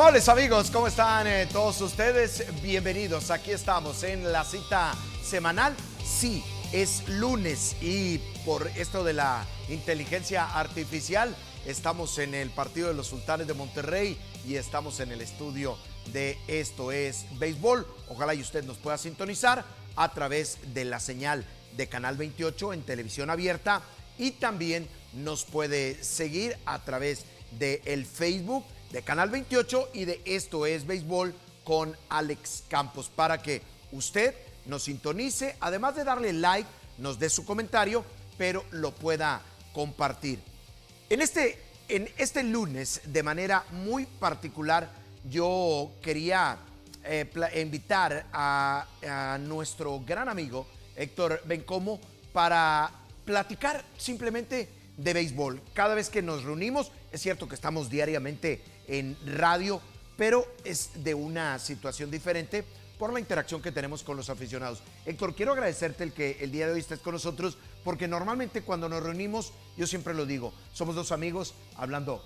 Amables amigos, ¿cómo están todos ustedes? Bienvenidos, aquí estamos en la cita semanal. Sí, es lunes y por esto de la inteligencia artificial estamos en el partido de los Sultanes de Monterrey y estamos en el estudio de Esto es Béisbol. Ojalá y usted nos pueda sintonizar a través de la señal de Canal 28 en televisión abierta y también nos puede seguir a través del Facebook de Canal 28 y de Esto es Béisbol con Alex Campos para que usted nos sintonice, además de darle like, nos dé su comentario, pero lo pueda compartir. En este lunes, de manera muy particular, yo quería invitar a nuestro gran amigo Héctor Bencomo para platicar simplemente de béisbol. Cada vez que nos reunimos, es cierto que estamos diariamente en radio, pero es de una situación diferente por la interacción que tenemos con los aficionados. Héctor, quiero agradecerte el que el día de hoy estés con nosotros, porque normalmente cuando nos reunimos, yo siempre lo digo, somos dos amigos hablando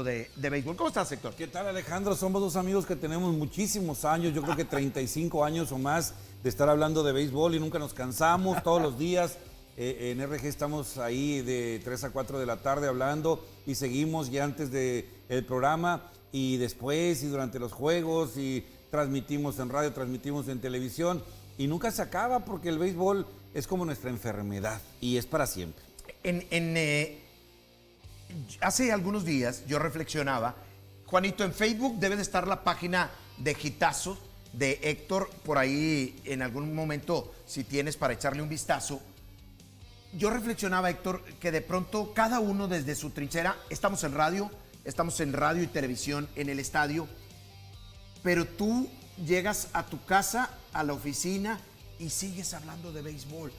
de béisbol. ¿Cómo estás, Héctor? ¿Qué tal, Alejandro? Somos dos amigos que tenemos muchísimos años, yo creo que 35 años o más de estar hablando de béisbol y nunca nos cansamos, todos los días. En RG estamos ahí de 3 a 4 de la tarde hablando y seguimos ya antes del programa y después y durante los juegos y transmitimos en radio, transmitimos en televisión y nunca se acaba porque el béisbol es como nuestra enfermedad y es para siempre. Hace algunos días yo reflexionaba, Juanito, en Facebook debe de estar la página de Hitazo de Héctor, por ahí en algún momento si tienes para echarle un vistazo. Yo reflexionaba, Héctor, que de pronto cada uno desde su trinchera, estamos en radio y televisión en el estadio, pero tú llegas a tu casa, a la oficina y sigues hablando de béisbol.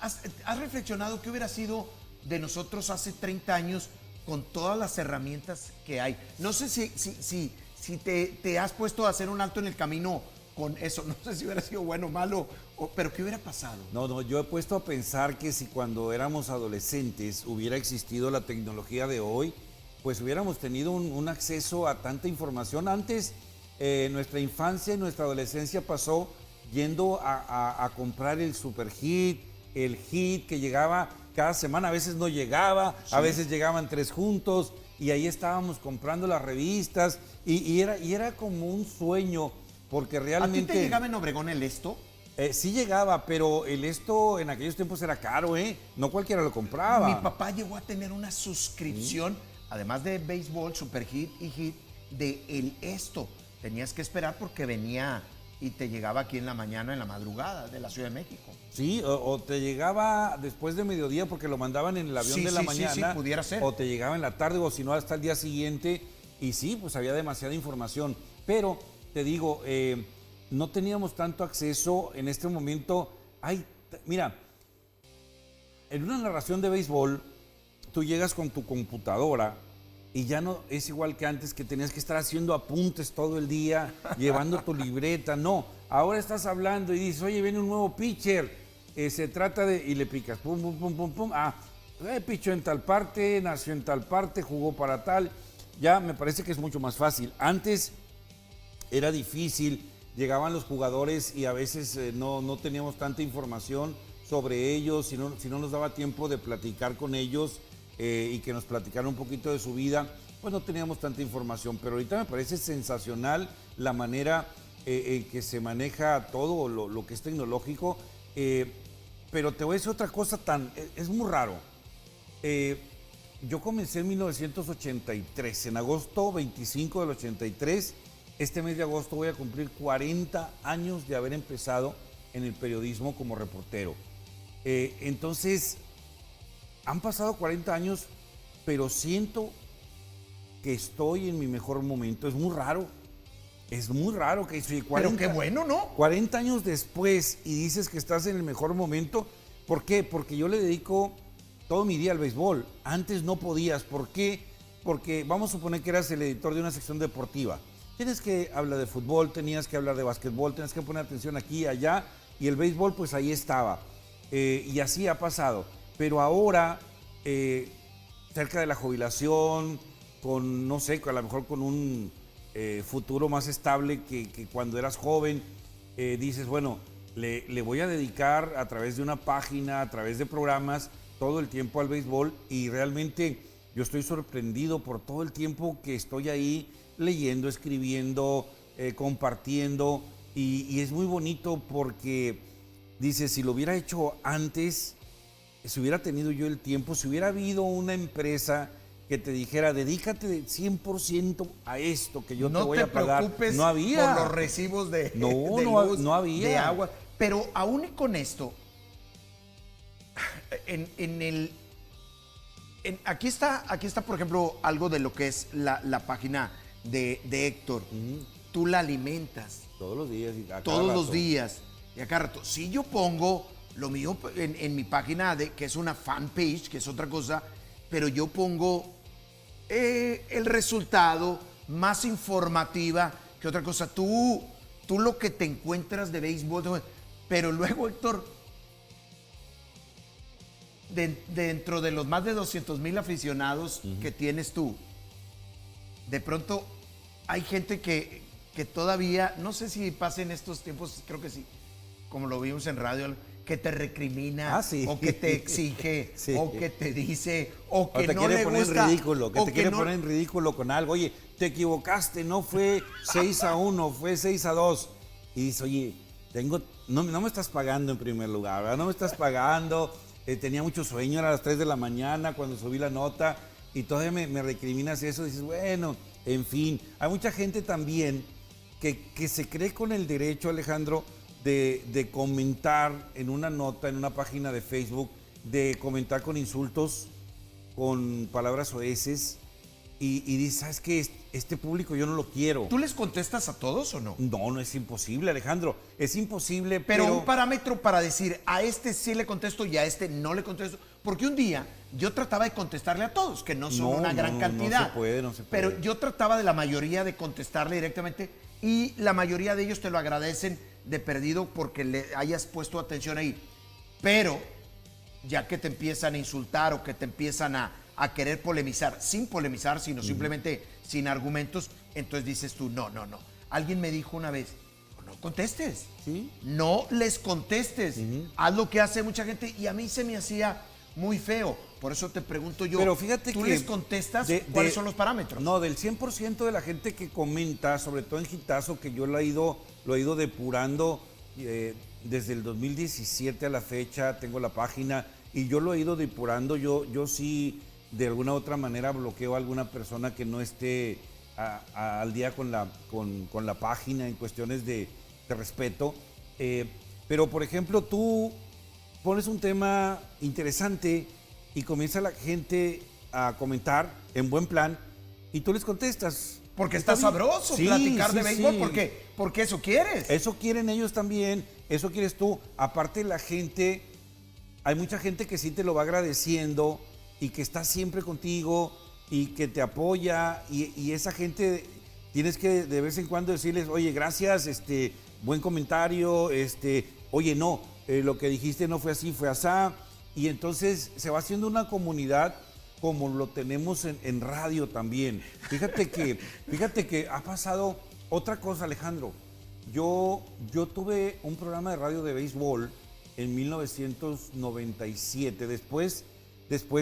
¿Has reflexionado qué hubiera sido de nosotros hace 30 años con todas las herramientas que hay? No sé si te has puesto a hacer un alto en el camino con eso, no sé si hubiera sido bueno o malo, pero ¿qué hubiera pasado? No, yo he puesto a pensar que si cuando éramos adolescentes hubiera existido la tecnología de hoy, pues hubiéramos tenido un acceso a tanta información. Antes, nuestra infancia y nuestra adolescencia pasó yendo a comprar el super hit, el hit que llegaba cada semana, a veces no llegaba, sí. A veces llegaban 3 juntos y ahí estábamos comprando las revistas y era como un sueño. Porque realmente... ¿A ti te llegaba en Obregón el Esto? Sí llegaba, pero el Esto en aquellos tiempos era caro, ¿eh? No cualquiera lo compraba. Mi papá llegó a tener una suscripción, además de béisbol, super hit y hit, de el Esto. Tenías que esperar porque venía y te llegaba aquí en la mañana, en la madrugada de la Ciudad de México. Sí, o te llegaba después de mediodía porque lo mandaban en el avión de la mañana. Sí, pudiera ser. O te llegaba en la tarde o si no hasta el día siguiente. Y sí, pues había demasiada información. Pero... te digo, no teníamos tanto acceso en este momento. Mira, en una narración de béisbol, tú llegas con tu computadora y ya no es igual que antes que tenías que estar haciendo apuntes todo el día, llevando tu libreta. No, ahora estás hablando y dices, oye, viene un nuevo pitcher, se trata de... y le picas, pum, pum, pum, pum, pum. Pichó en tal parte, nació en tal parte, jugó para tal. Ya me parece que es mucho más fácil. Antes... era difícil, llegaban los jugadores y a veces no teníamos tanta información sobre ellos, si no nos daba tiempo de platicar con ellos y que nos platicaran un poquito de su vida, pues no teníamos tanta información. Pero ahorita me parece sensacional la manera en que se maneja todo lo que es tecnológico. Pero te voy a decir otra cosa es muy raro. Yo comencé en 1983, en agosto 25 del 83. Este mes de agosto voy a cumplir 40 años de haber empezado en el periodismo como reportero. Entonces, han pasado 40 años, pero siento que estoy en mi mejor momento. Es muy raro que soy 40. Pero qué bueno, ¿no? 40 años después y dices que estás en el mejor momento. ¿Por qué? Porque yo le dedico todo mi día al béisbol. Antes no podías. ¿Por qué? Porque vamos a suponer que eras el editor de una sección deportiva. Tienes que hablar de fútbol, tenías que hablar de básquetbol, tenías que poner atención aquí y allá, y el béisbol pues ahí estaba. Y así ha pasado. Pero ahora, cerca de la jubilación, con, no sé, a lo mejor con futuro más estable que cuando eras joven. Dices, bueno, le voy a dedicar a través de una página, a través de programas, todo el tiempo al béisbol, y realmente yo estoy sorprendido por todo el tiempo que estoy ahí leyendo, escribiendo, compartiendo, y es muy bonito porque dices, si lo hubiera hecho antes, si hubiera tenido yo el tiempo, si hubiera habido una empresa que te dijera, dedícate 100% a esto que yo te voy a pagar. No te preocupes no había. por los recibos de No, luz, no había. de agua. Pero aún con esto, aquí está, por ejemplo, algo de lo que es la página de Héctor. Tú la alimentas. Todos los días. Todos los días. Y a cada rato. Si yo pongo lo mío en mi página, que es una fanpage, que es otra cosa, pero yo pongo el resultado más informativa que otra cosa. Tú lo que te encuentras de béisbol, pero luego, Héctor, dentro de los más de 200,000 aficionados que tienes tú, de pronto hay gente que todavía, no sé si pasa en estos tiempos, creo que sí, como lo vimos en radio, que te recrimina, sí. o que te exige, sí. o que te dice, o que te no quiere le poner gusta, en ridículo, que o te quiere no... poner en ridículo con algo. Oye, te equivocaste, no fue 6-1, fue 6-2. Y dices, oye, no me estás pagando en primer lugar, ¿verdad? No me estás pagando. Tenía mucho sueño, era a las 3 de la mañana cuando subí la nota, y todavía me recriminas eso. Dices, bueno, en fin. Hay mucha gente también que se cree con el derecho, Alejandro, de comentar en una nota, en una página de Facebook, de comentar con insultos, con palabras soeces, y dices, ¿sabes qué? Este público yo no lo quiero. ¿Tú les contestas a todos o no? No es imposible, Alejandro. Es imposible, pero un parámetro para decir, a este sí le contesto y a este no le contesto. Porque un día yo trataba de contestarle a todos, que no son una gran cantidad. No se puede. Pero yo trataba de la mayoría de contestarle directamente, y la mayoría de ellos te lo agradecen de perdido porque le hayas puesto atención ahí. Pero ya que te empiezan a insultar o que te empiezan a querer polemizar, sin polemizar, sino simplemente sin argumentos, entonces dices tú, no. Alguien me dijo una vez, no contestes. ¿Sí? No les contestes. Haz lo que hace mucha gente, y a mí se me hacía muy feo. Por eso te pregunto yo, pero fíjate ¿tú que les contestas? ¿Cuáles son los parámetros? No, del 100% de la gente que comenta, sobre todo en Hitazo, que yo lo he ido depurando desde el 2017 a la fecha, tengo la página, y yo lo he ido depurando. Yo sí, de alguna u otra manera, bloqueo a alguna persona que no esté al día con la página en cuestiones de respeto. Pero, por ejemplo, tú pones un tema interesante y comienza la gente a comentar en buen plan, y tú les contestas. Porque está sabroso platicar de béisbol, porque eso quieres. Eso quieren ellos también, eso quieres tú. Aparte, la gente, hay mucha gente que sí te lo va agradeciendo y que está siempre contigo y que te apoya, y esa gente tienes que de vez en cuando decirles, oye, gracias, buen comentario, oye, no, lo que dijiste no fue así, fue asá. Y entonces se va haciendo una comunidad como lo tenemos en radio también. Fíjate que ha pasado otra cosa, Alejandro. Yo tuve un programa de radio de béisbol en 1997, después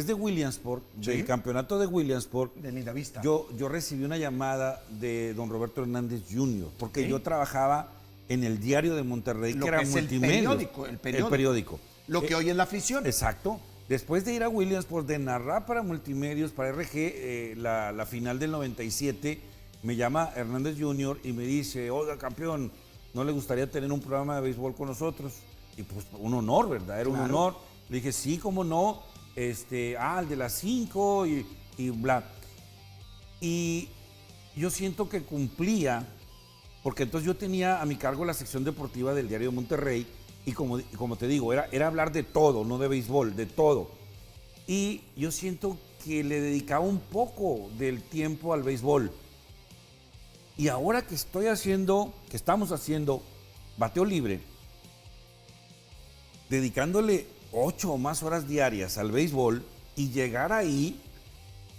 de Williamsport, ¿sí? Del campeonato de Williamsport, de Lindavista. Yo recibí una llamada de don Roberto Hernández Jr., porque ¿sí? Yo trabajaba en el Diario de Monterrey, que era multimedia. El periódico. Lo que hoy es La Afición. Exacto. Después de ir a Williamsport, de narrar para Multimedios, para RG, la final del 97, me llama Hernández Jr. y me dice, oiga, campeón, ¿no le gustaría tener un programa de béisbol con nosotros? Y pues un honor, ¿verdad? Era claro. Un honor. Le dije, sí, cómo no. El de las 5 y bla. Y yo siento que cumplía, porque entonces yo tenía a mi cargo la sección deportiva del Diario de Monterrey, y como te digo, era hablar de todo, no de béisbol, de todo. Y yo siento que le dedicaba un poco del tiempo al béisbol. Y ahora que estamos haciendo bateo libre, dedicándole 8 o más horas diarias al béisbol, y llegar ahí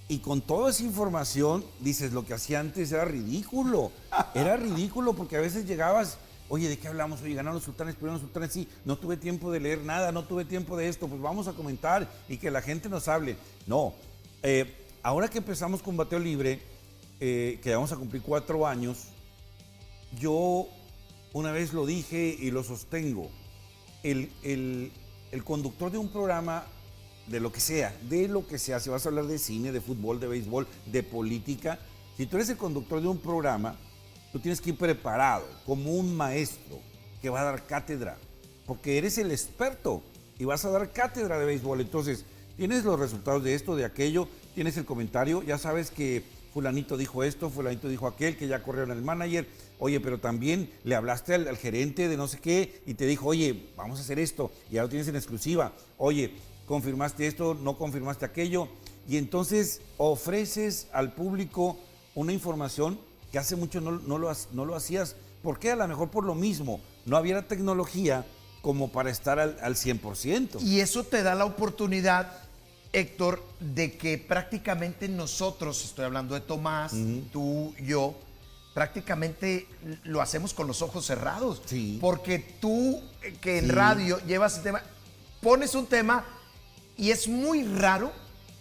Y con toda esa información, dices, lo que hacía antes era ridículo. Era ridículo porque a veces llegabas, oye, ¿de qué hablamos? Oye, ganaron los sultanes, perdieron los sultanes, sí, no tuve tiempo de leer nada, no tuve tiempo de esto, pues vamos a comentar y que la gente nos hable. No, ahora que empezamos con Bateo Libre, que vamos a cumplir 4 años, yo una vez lo dije y lo sostengo, el conductor de un programa, de lo que sea, si vas a hablar de cine, de fútbol, de béisbol, de política, si tú eres el conductor de un programa, tú tienes que ir preparado como un maestro que va a dar cátedra, porque eres el experto y vas a dar cátedra de béisbol. Entonces, tienes los resultados de esto, de aquello, tienes el comentario, ya sabes que fulanito dijo esto, fulanito dijo aquel, que ya corrieron al manager, oye, pero también le hablaste al gerente de no sé qué y te dijo, oye, vamos a hacer esto, y ya lo tienes en exclusiva, oye, confirmaste esto, no confirmaste aquello, y entonces ofreces al público una información que hace mucho no lo hacías. ¿Por qué? A lo mejor por lo mismo, no había la tecnología como para estar al 100%. Y eso te da la oportunidad, Héctor, de que prácticamente nosotros, estoy hablando de Tomás, tú, yo, prácticamente lo hacemos con los ojos cerrados. Sí. Porque tú, que en radio llevas el tema, pones un tema y es muy raro,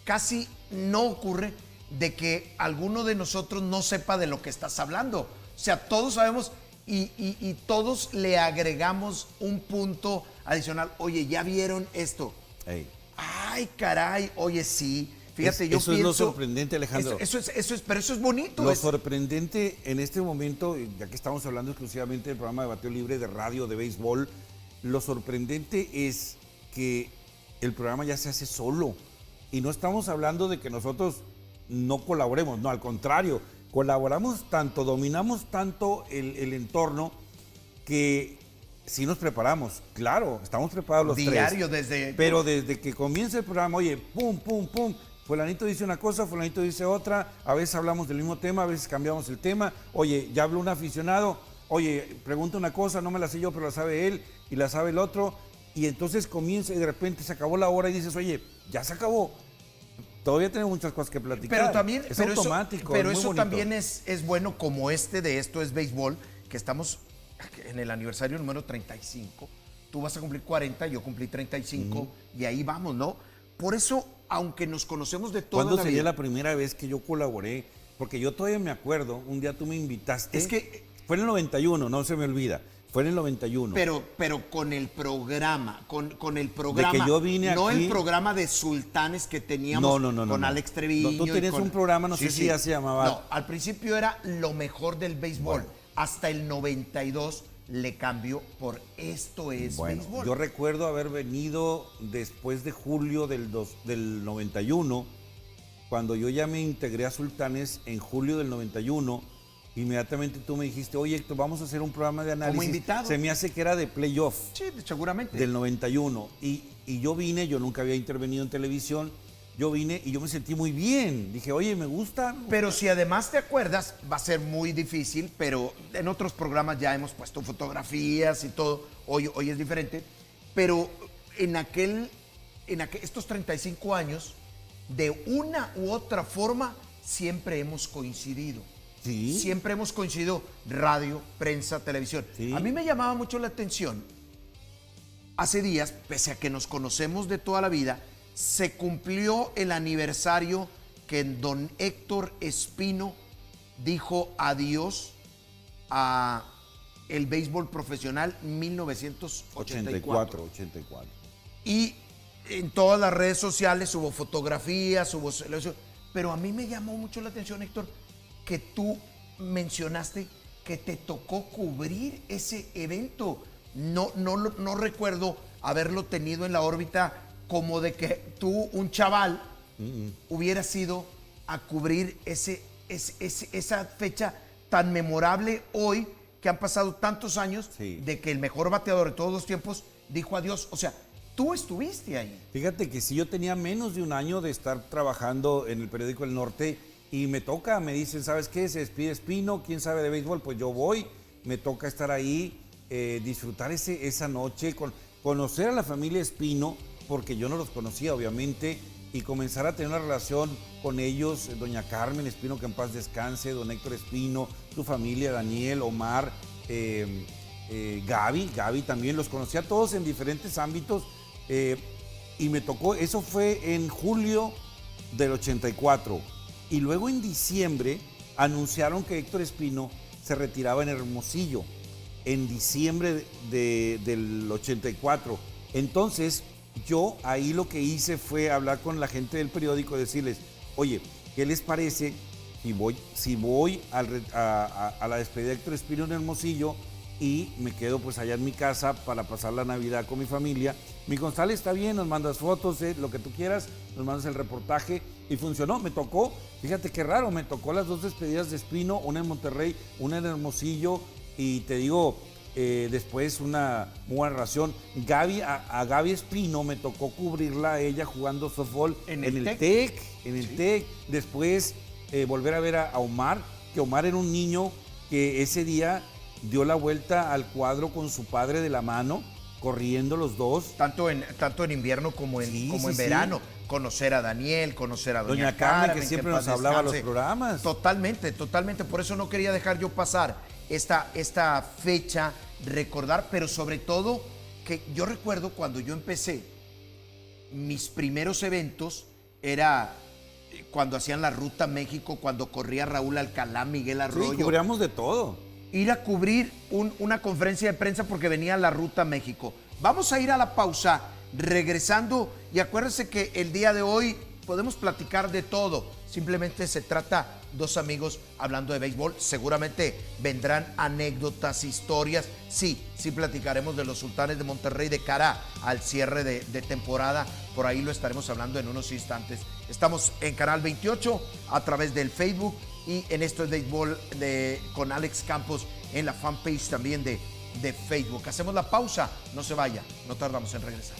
casi no ocurre, de que alguno de nosotros no sepa de lo que estás hablando. O sea, todos sabemos y todos le agregamos un punto adicional. Oye, ¿ya vieron esto? Hey. Ay, caray, oye, sí. Fíjate, yo eso pienso... es lo sorprendente, Alejandro. Pero eso es bonito. Lo sorprendente en este momento, ya que estamos hablando exclusivamente del programa de Bateo Libre, de radio, de béisbol, lo sorprendente es que el programa ya se hace solo. Y no estamos hablando de que nosotros no colaboremos, no, al contrario, colaboramos tanto, dominamos tanto el entorno que sí nos preparamos. Claro, estamos preparados los diario, tres. desde... Pero desde que comienza el programa, oye, pum, pum, pum, fulanito dice una cosa, fulanito dice otra, a veces hablamos del mismo tema, a veces cambiamos el tema, oye, ya habló un aficionado, oye, pregunta una cosa, no me la sé yo, pero la sabe él y la sabe el otro, y entonces comienza y de repente se acabó la hora y dices, oye, ya se acabó. Todavía tenemos muchas cosas que platicar. Pero también es automático. Pero es muy eso bonito. también es bueno, como de Esto es Béisbol, que estamos en el aniversario número 35. Tú vas a cumplir 40, yo cumplí 35, y ahí vamos, ¿no? Por eso, aunque nos conocemos de toda la vida... ¿Cuándo sería la primera vez que yo colaboré? Porque yo todavía me acuerdo, un día tú me invitaste. Es que... Fue en el 91, no se me olvida. Fue en el 91. Pero con el programa, con el programa. De que yo vine no aquí, el programa de sultanes que teníamos con Alex Treviño. No, tú tenías un programa, no sé si ya se llamaba. No, al principio era lo mejor del béisbol. Bueno. Hasta el 92 le cambió por Esto es Béisbol. Yo recuerdo haber venido después de julio del 91, cuando yo ya me integré a Sultanes en julio del 91. Inmediatamente tú me dijiste, oye, Héctor, vamos a hacer un programa de análisis. Como invitado. Se me hace que era de playoff. Sí, seguramente. Del 91. Y yo vine, yo nunca había intervenido en televisión. Yo vine y yo me sentí muy bien. Dije, oye, me gusta. Pero si además te acuerdas, va a ser muy difícil, pero en otros programas ya hemos puesto fotografías y todo. Hoy es diferente. Pero estos 35 años, de una u otra forma, siempre hemos coincidido. Sí. Siempre hemos coincidido, radio, prensa, televisión. Sí. A mí me llamaba mucho la atención, hace días, pese a que nos conocemos de toda la vida, se cumplió el aniversario que don Héctor Espino dijo adiós a el béisbol profesional 1984. 84. Y en todas las redes sociales hubo fotografías, pero a mí me llamó mucho la atención, Héctor, que tú mencionaste que te tocó cubrir ese evento. No recuerdo haberlo tenido en la órbita como de que tú, un chaval, hubieras ido a cubrir esa fecha tan memorable hoy, que han pasado tantos años, de que el mejor bateador de todos los tiempos dijo adiós. O sea, tú estuviste ahí. Fíjate que si yo tenía menos de un año de estar trabajando en el periódico El Norte, y me dicen, ¿sabes qué? Se despide Espino, ¿quién sabe de béisbol? Pues yo voy, me toca estar ahí, disfrutar esa noche, conocer a la familia Espino, porque yo no los conocía, obviamente, y comenzar a tener una relación con ellos, doña Carmen Espino, que en paz descanse, don Héctor Espino, su familia, Daniel, Omar, Gaby también, los conocí a todos en diferentes ámbitos y me tocó, eso fue en julio del 84 y luego en diciembre anunciaron que Héctor Espino se retiraba en Hermosillo en diciembre del 84. Entonces yo ahí lo que hice fue hablar con la gente del periódico y decirles, oye, ¿qué les parece si voy a la despedida de Héctor Espino en Hermosillo y me quedo pues allá en mi casa para pasar la Navidad con mi familia? Mi Gonzalo, está bien, nos mandas fotos, lo que tú quieras, nos mandas el reportaje y funcionó, me tocó, fíjate qué raro, me tocó las dos despedidas de Espino, una en Monterrey, una en Hermosillo y te digo, después una muy buena relación. A Gaby Espino me tocó cubrirla a ella jugando softball en el TEC. Después volver a ver a Omar, que Omar era un niño que ese día dio la vuelta al cuadro con su padre de la mano, corriendo los dos. Tanto en invierno como en verano. Conocer a Daniel, conocer a doña Carmen, que siempre nos hablaba a los programas. Totalmente. Por eso no quería dejar yo pasar esta fecha, recordar, pero sobre todo que yo recuerdo cuando yo empecé, mis primeros eventos era cuando hacían la Ruta México, cuando corría Raúl Alcalá, Miguel Arroyo. Sí, cubríamos de todo. Ir a cubrir una conferencia de prensa porque venía la Ruta México. Vamos a ir a la pausa, regresando, y acuérdense que el día de hoy podemos platicar de todo. Simplemente se trata dos amigos hablando de béisbol. Seguramente vendrán anécdotas, historias. Sí platicaremos de los Sultanes de Monterrey de cara al cierre de temporada. Por ahí lo estaremos hablando en unos instantes. Estamos en Canal 28 a través del Facebook y en Esto es Béisbol con Alex Campos en la fanpage también de Facebook. Hacemos la pausa, no se vaya, no tardamos en regresar.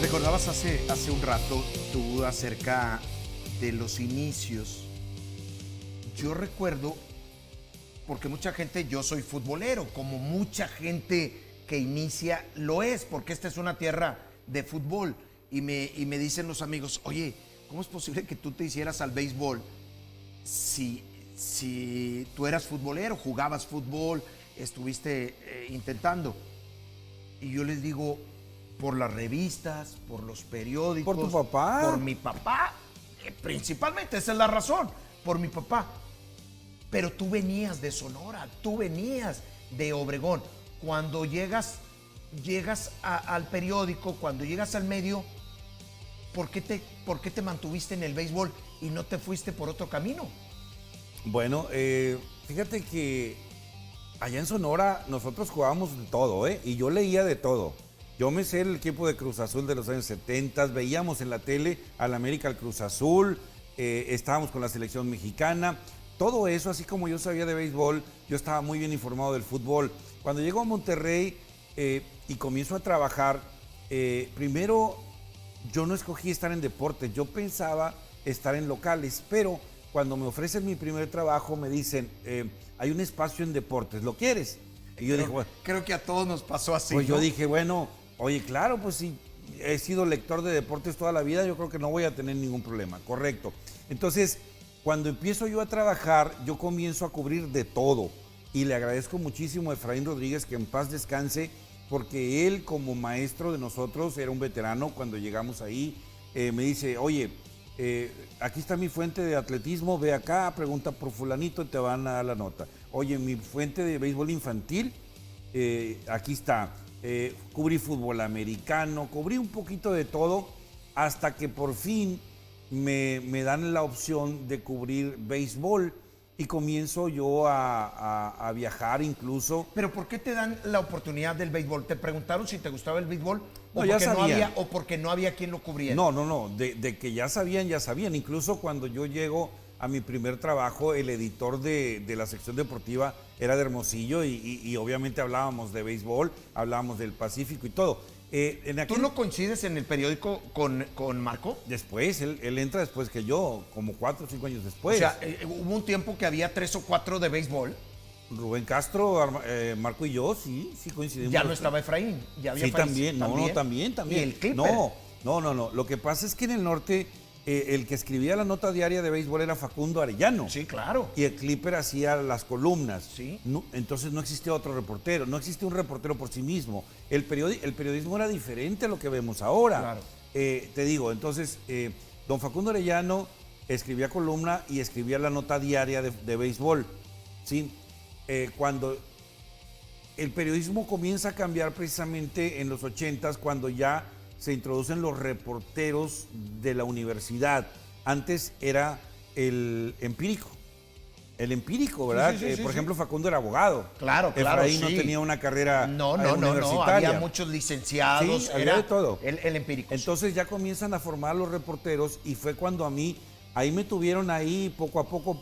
Recordabas hace un rato tú acerca de los inicios. Yo recuerdo, porque mucha gente, yo soy futbolero, como mucha gente que inicia lo es, porque esta es una tierra de fútbol. Y me dicen los amigos, oye, ¿cómo es posible que tú te hicieras al béisbol si tú eras futbolero, jugabas fútbol, estuviste intentando? Y yo les digo, por las revistas, por los periódicos. ¿Por tu papá? Por mi papá, principalmente, esa es la razón, por mi papá. Pero tú venías de Sonora, tú venías de Obregón. Cuando llegas al periódico, cuando llegas al medio, ¿por qué te mantuviste en el béisbol y no te fuiste por otro camino? Bueno, fíjate que allá en Sonora nosotros jugábamos de todo, y yo leía de todo. Yo me sé el equipo de Cruz Azul de los años 70, veíamos en la tele al América, al Cruz Azul, estábamos con la selección mexicana, todo eso, así como yo sabía de béisbol, yo estaba muy bien informado del fútbol. Cuando llego a Monterrey y comienzo a trabajar, primero yo no escogí estar en deportes, yo pensaba estar en locales, pero cuando me ofrecen mi primer trabajo me dicen, hay un espacio en deportes, ¿lo quieres? Y yo dije, bueno, creo que a todos nos pasó así. Pues ¿no? yo dije, bueno, oye, claro, pues si he sido lector de deportes toda la vida, yo creo que no voy a tener ningún problema, correcto. Entonces, cuando empiezo yo a trabajar, yo comienzo a cubrir de todo. Y le agradezco muchísimo a Efraín Rodríguez, que en paz descanse, porque él como maestro de nosotros era un veterano cuando llegamos ahí. Me dice, oye, aquí está mi fuente de atletismo, ve acá, pregunta por fulanito y te van a dar la nota. Oye, mi fuente de béisbol infantil, aquí está. Cubrí fútbol americano, cubrí un poquito de todo, hasta que por fin me dan la opción de cubrir béisbol y comienzo yo a viajar incluso. ¿Pero por qué te dan la oportunidad del béisbol? ¿Te preguntaron si te gustaba el béisbol? No, ya sabían. ¿O porque no había quien lo cubriera? No, de que ya sabían. Incluso cuando yo llego a mi primer trabajo, el editor de la sección deportiva era de Hermosillo y obviamente hablábamos de béisbol, hablábamos del Pacífico y todo. ¿Tú no coincides en el periódico con Marco? Después, él entra después que yo, como 4 o 5 años después. O sea, hubo un tiempo que había 3 o 4 de béisbol. Rubén Castro, Marco y yo, sí coincidimos. Ya no estaba Efraín, ya había Sí, también, también. ¿Y el Clipper? No. Lo que pasa es que en el norte, el que escribía la nota diaria de béisbol era Facundo Arellano. Sí, claro. Y el Clipper hacía las columnas. Sí. No, entonces no existía otro reportero, no existía un reportero por sí mismo. El periodismo era diferente a lo que vemos ahora. Claro. Te digo, entonces, don Facundo Arellano escribía columna y escribía la nota diaria de béisbol. ¿Sí? Cuando el periodismo comienza a cambiar precisamente en los 80s, cuando ya se introducen los reporteros de la universidad. Antes era el empírico, ¿verdad? Sí, por ejemplo, Facundo era abogado. Claro, Efraín sí. no tenía una carrera universitaria. No, había muchos licenciados. Sí, había de todo. El empírico. Entonces ya comienzan a formar los reporteros y fue cuando ahí me tuvieron ahí poco a poco.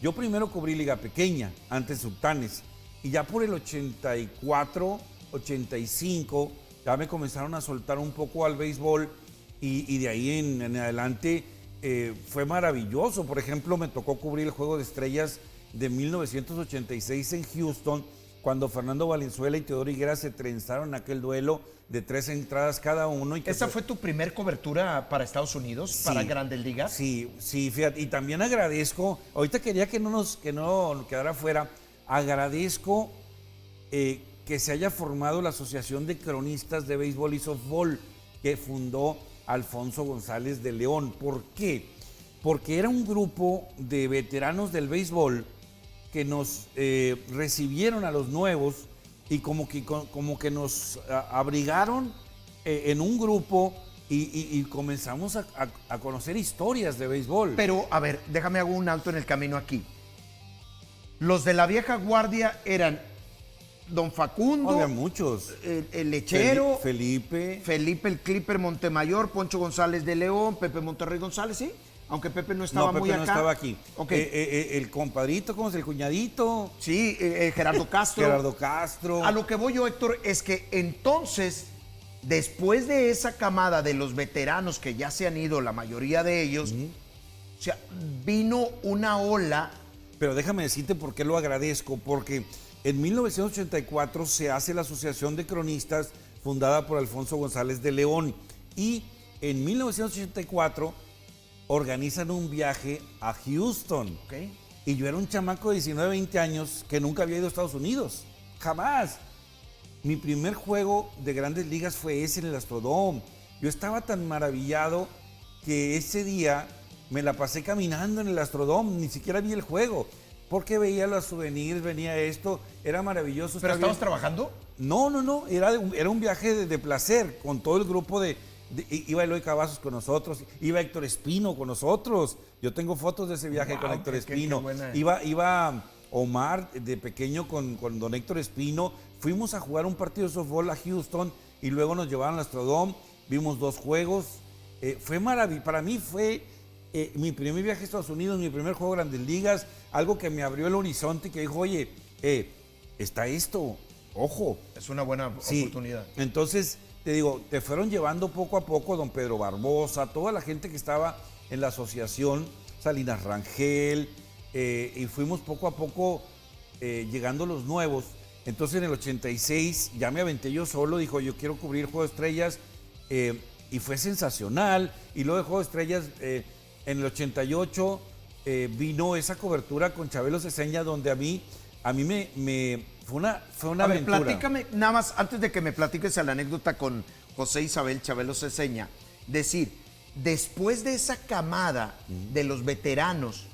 Yo primero cubrí Liga Pequeña, antes Sultanes, y ya por el 84, 85, ya me comenzaron a soltar un poco al béisbol y de ahí en adelante fue maravilloso. Por ejemplo, me tocó cubrir el Juego de Estrellas de 1986 en Houston, cuando Fernando Valenzuela y Teodoro Higuera se trenzaron en aquel duelo de 3 entradas cada uno. ¿Esa fue tu primer cobertura para Estados Unidos, sí, para Grandes Ligas? Sí, fíjate. Y también agradezco, ahorita quería que no quedara fuera, agradezco que se haya formado la Asociación de Cronistas de Béisbol y Softball que fundó Alfonso González de León. ¿Por qué? Porque era un grupo de veteranos del béisbol que nos recibieron a los nuevos y como que nos abrigaron en un grupo y comenzamos a conocer historias de béisbol. Pero, a ver, déjame hago un alto en el camino aquí. Los de la vieja guardia eran don Facundo. Había muchos. El Lechero. Felipe el Clipper Montemayor, Poncho González de León, Pepe Monterrey González, ¿sí? Aunque Pepe no estaba muy acá. No estaba aquí. Okay. El compadrito, ¿cómo es? El cuñadito. Sí, Gerardo Castro. Gerardo Castro. A lo que voy yo, Héctor, es que entonces, después de esa camada de los veteranos que ya se han ido, la mayoría de ellos, o sea, vino una ola. Pero déjame decirte por qué lo agradezco, porque en 1984 se hace la Asociación de Cronistas fundada por Alfonso González de León y en 1984 organizan un viaje a Houston. Okay. Y yo era un chamaco de 19, 20 años que nunca había ido a Estados Unidos. Jamás. Mi primer juego de Grandes Ligas fue ese en el Astrodome. Yo estaba tan maravillado que ese día me la pasé caminando en el Astrodome. Ni siquiera vi el juego. Porque veía los souvenirs, venía esto. Era maravilloso. ¿Pero estabas trabajando? No. Era un viaje de placer con todo el grupo iba Eloy Cavazos con nosotros, iba Héctor Espino con nosotros. Yo tengo fotos de ese viaje con Héctor Espino. Iba Omar de pequeño con don Héctor Espino. Fuimos a jugar un partido de softball a Houston y luego nos llevaron al Astrodome. Vimos 2 juegos. Fue maravilloso. Para mí fue mi primer viaje a Estados Unidos, mi primer juego de Grandes Ligas, algo que me abrió el horizonte y que dijo, oye, está esto, ojo. Es una buena oportunidad. Entonces, te digo, te fueron llevando poco a poco don Pedro Barbosa, toda la gente que estaba en la asociación, Salinas Rangel, y fuimos poco a poco llegando los nuevos. Entonces en el 86 ya me aventé yo solo, dijo yo quiero cubrir Juego de Estrellas, y fue sensacional. Y luego de Juego de Estrellas, en el 88 vino esa cobertura con Chabelo Ceseña, donde a mí fue una aventura. A ver, platícame, nada más, antes de que me platiques la anécdota con José Isabel Chabelo Ceseña, decir, después de esa camada de los veteranos,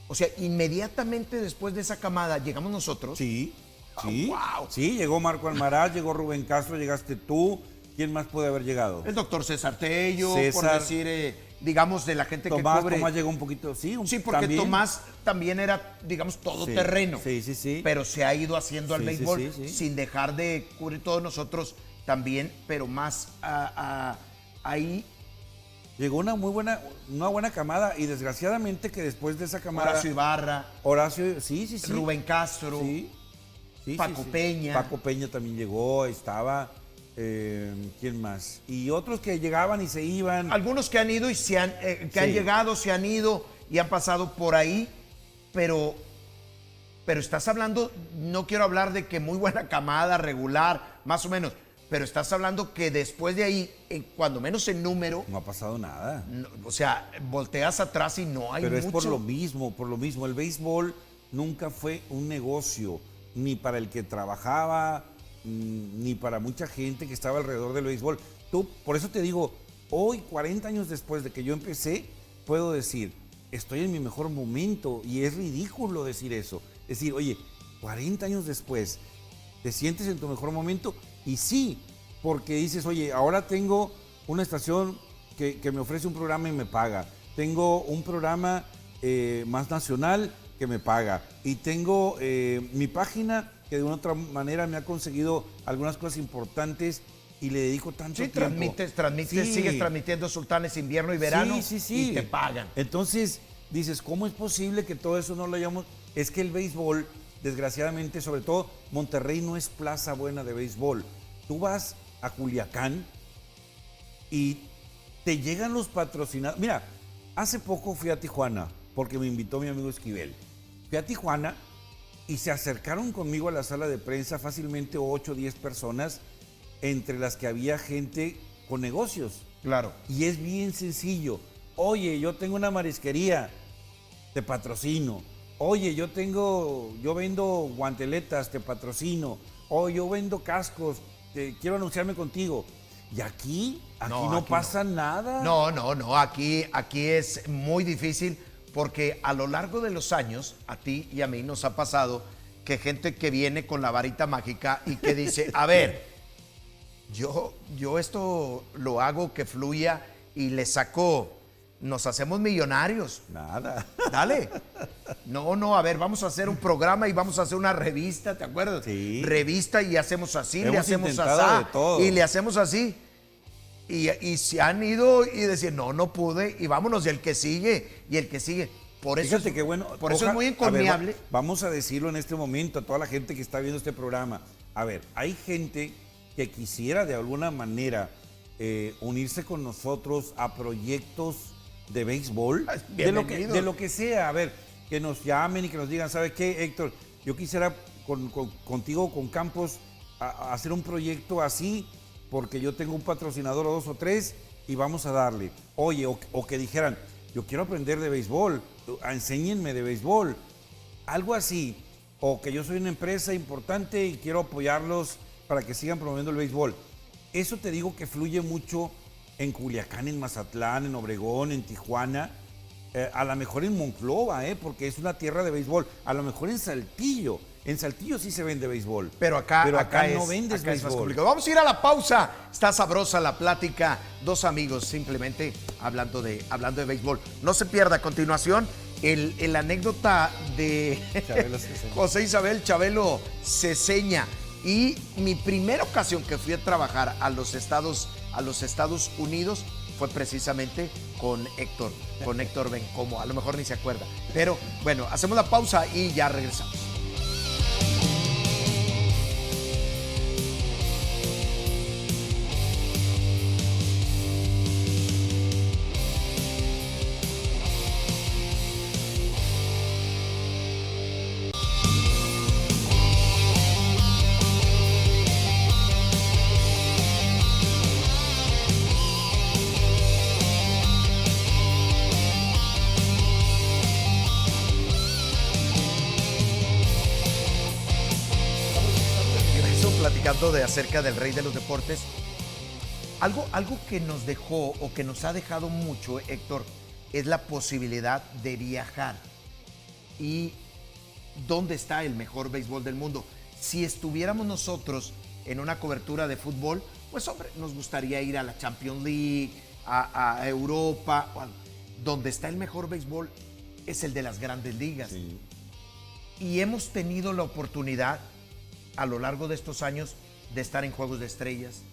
o sea, inmediatamente después de esa camada, ¿llegamos nosotros? Sí. Wow. Sí, llegó Marco Almaraz, llegó Rubén Castro, llegaste tú. ¿Quién más puede haber llegado? El doctor César Tello, por decir, digamos, de la gente que cubre. Tomás llegó un poquito, sí, porque también. Tomás también era, digamos, todoterreno. Sí. Pero se ha ido haciendo al béisbol sin dejar de cubrir todos nosotros también, pero más ahí llegó una buena camada y desgraciadamente que después de esa camada... Horacio Ibarra. Horacio, sí. Rubén Castro. Sí, Paco Peña. Paco Peña también llegó, estaba... ¿quién más? Y otros que llegaban y se iban. Algunos que han ido y han llegado, se han ido y han pasado por ahí, pero estás hablando, no quiero hablar de que muy buena camada, regular, más o menos, pero estás hablando que después de ahí, cuando menos en número... No ha pasado nada. No, o sea, volteas atrás y no hay mucho. Pero es por lo mismo. El béisbol nunca fue un negocio, ni para el que trabajaba, ni para mucha gente que estaba alrededor del béisbol. Por eso te digo, hoy, 40 años después de que yo empecé, puedo decir, estoy en mi mejor momento, y es ridículo decir eso. Es decir, oye, 40 años después, ¿te sientes en tu mejor momento? Y sí, porque dices, oye, ahora tengo una estación que me ofrece un programa y me paga. Tengo un programa más nacional que me paga. Y tengo mi página que de una otra manera me ha conseguido algunas cosas importantes y le dedico tanto tiempo. Transmites, sí. Sigues transmitiendo Sultanes invierno y verano y te pagan. Entonces dices, ¿cómo es posible que todo eso no lo hayamos? Es que el béisbol, desgraciadamente, sobre todo Monterrey no es plaza buena de béisbol. Tú vas a Culiacán y te llegan los patrocinadores. Mira, hace poco fui a Tijuana porque me invitó mi amigo Esquivel. Fui a Tijuana y se acercaron conmigo a la sala de prensa fácilmente 8 o 10 personas, entre las que había gente con negocios. Claro. Y es bien sencillo. Oye, yo tengo una marisquería, te patrocino. Oye, yo vendo guanteletas, te patrocino. O yo vendo cascos, quiero anunciarme contigo. Y aquí no pasa nada. No, aquí es muy difícil. Porque a lo largo de los años, a ti y a mí nos ha pasado que gente que viene con la varita mágica y que dice, a ver, yo esto lo hago que fluya y le saco, nos hacemos millonarios. Nada. Dale. No, a ver, vamos a hacer un programa y vamos a hacer una revista, ¿te acuerdas? Sí. Revista y hacemos así, Hemos le hacemos intentado así de todo. Y le hacemos así. Y se han ido y decir, no pude, y vámonos, y el que sigue. Por eso, Fíjate que bueno. Por eso es muy encomiable. A ver, vamos a decirlo en este momento a toda la gente que está viendo este programa. A ver, hay gente que quisiera de alguna manera unirse con nosotros a proyectos de béisbol, de lo que sea. A ver, que nos llamen y que nos digan, ¿sabes qué, Héctor? Yo quisiera contigo, con Campos, hacer un proyecto así, porque yo tengo un patrocinador o 2 o 3 y vamos a darle. Oye, o que dijeran, yo quiero aprender de béisbol, enséñenme de béisbol, algo así. O que yo soy una empresa importante y quiero apoyarlos para que sigan promoviendo el béisbol. Eso te digo que fluye mucho en Culiacán, en Mazatlán, en Obregón, en Tijuana, a lo mejor en Monclova, porque es una tierra de béisbol, a lo mejor en Saltillo. En Saltillo sí se vende béisbol. Pero acá no vendes béisbol. Es más complicado. Vamos a ir a la pausa. Está sabrosa la plática. Dos amigos simplemente hablando de béisbol. No se pierda a continuación el anécdota de José Isabel Chabelo Ceseña. Y mi primera ocasión que fui a trabajar a los Estados Unidos fue precisamente con Héctor Bencomo. A lo mejor ni se acuerda. Pero bueno, hacemos la pausa y ya regresamos. Acerca del rey de los deportes, algo que nos dejó o que nos ha dejado mucho, Héctor, es la posibilidad de viajar. ¿Y dónde está el mejor béisbol del mundo? Si estuviéramos nosotros en una cobertura de fútbol, pues hombre, nos gustaría ir a la Champions League, a Europa. Donde está el mejor béisbol es el de las grandes ligas. Sí. Y hemos tenido la oportunidad a lo largo de estos años de estar en Juegos de Estrellas,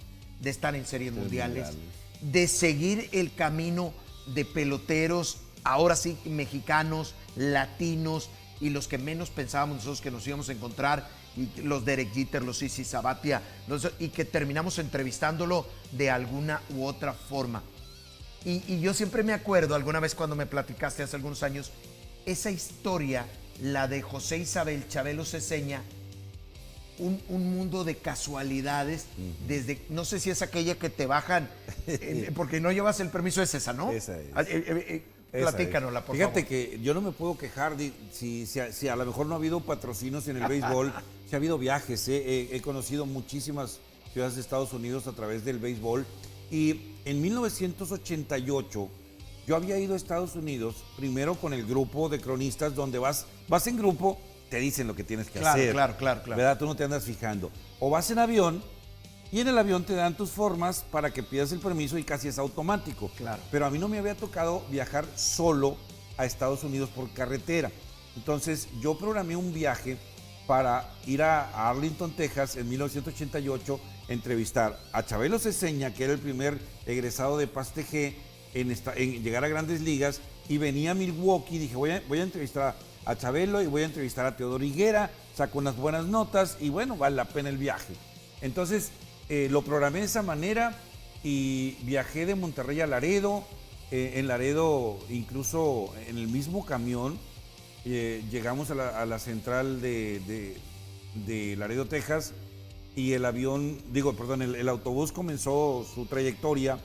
de estar en series mundiales, de seguir el camino de peloteros, ahora sí, mexicanos, latinos, y los que menos pensábamos nosotros que nos íbamos a encontrar, y los Derek Jeter, los Sisi Sabathia, y que terminamos entrevistándolo de alguna u otra forma. Y yo siempre me acuerdo, alguna vez cuando me platicaste hace algunos años, esa historia, la de José Isabel Chabelo Ceseña, un mundo de casualidades, desde, no sé si es aquella que te bajan, porque no llevas el permiso, es esa, ¿no? Esa es. Platícanosla, por Fíjate favor. que yo no me puedo quejar si a lo mejor no ha habido patrocinios en el béisbol, si ha habido viajes. He conocido muchísimas ciudades de Estados Unidos a través del béisbol. Y en 1988 yo había ido a Estados Unidos, primero con el grupo de cronistas, donde vas en grupo, te dicen lo que tienes que hacer. Claro. ¿Verdad? Tú no te andas fijando. O vas en avión y en el avión te dan tus formas para que pidas el permiso y casi es automático. Claro. Pero a mí no me había tocado viajar solo a Estados Unidos por carretera. Entonces yo programé un viaje para ir a Arlington, Texas, en 1988, entrevistar a Chabelo Ceseña, que era el primer egresado de PASTG en llegar a Grandes Ligas, y venía a Milwaukee. Dije, voy a entrevistar a Chabelo y voy a entrevistar a Teodoro Higuera, saco unas buenas notas y bueno, vale la pena el viaje. Entonces lo programé de esa manera y viajé de Monterrey a Laredo. En Laredo, incluso en el mismo camión, llegamos a la central de Laredo, Texas, y el autobús comenzó su trayectoria